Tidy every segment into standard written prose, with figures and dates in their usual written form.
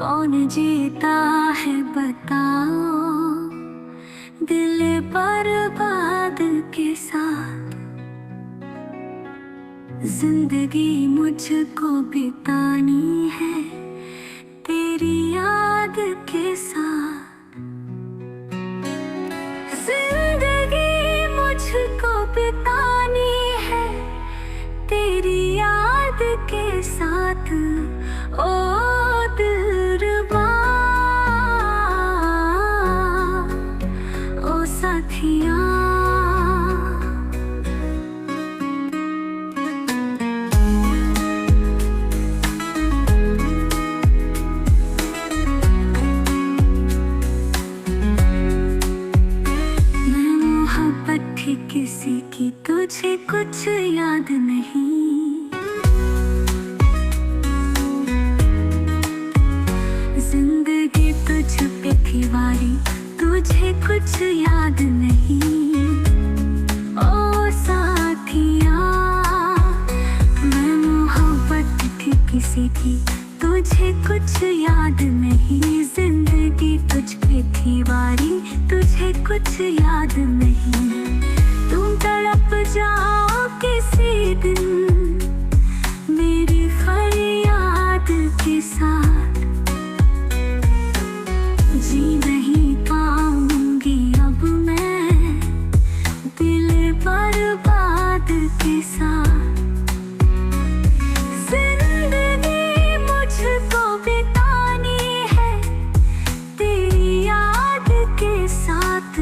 कौन जीता है बताओ, दिल बर्बाद के साथ। जिंदगी मुझको बितानी है तेरी याद के साथ। जिंदगी मुझको बितानी है तेरी याद के साथ। ओ दिलरुबा, ओ साथिया। मैं मोहब्बत थी किसी की, तुझे कुछ याद नहीं। जिंदगी तुझ पे थी वारी, तुझे कुछ याद नहीं। ओ साथिया, मैं मोहब्बत थी किसी की, तुझे कुछ याद नहीं। जिंदगी तुझ पे थी वारी, तुझे कुछ याद नहीं। तुम तड़प जाओ किसी दिन मेरी फरियाद के साथ। जी नहीं पाऊंगी अब मैं दिल बर्बाद के साथ। जिंदगी मुझको बितानी है तेरी याद के साथ।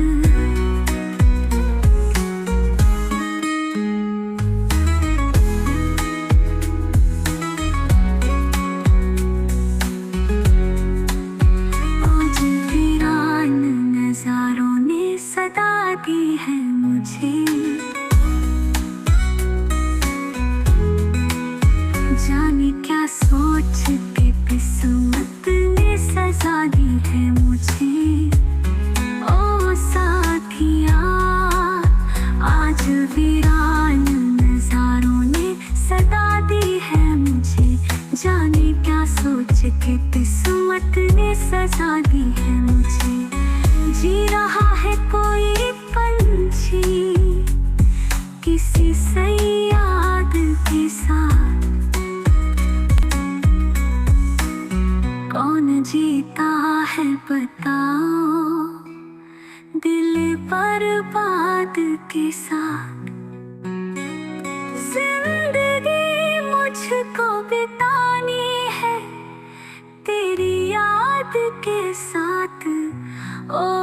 नजारों ने सदा दी है मुझे, जाने क्या सोच के किस्मत ने सजा दी है मुझे। ओ साथिया, आज वीरान नजारों ने सदा दी है मुझे। जाने क्या सोच के किस्मत ने सजा दी है मुझे। जी रहा है कोई पंछी किसी सयाद के साथ। कौन जीता है बताओ, दिल बर्बाद के साथ। जिंदगी मुझको बितानी है तेरी याद के साथ। ओ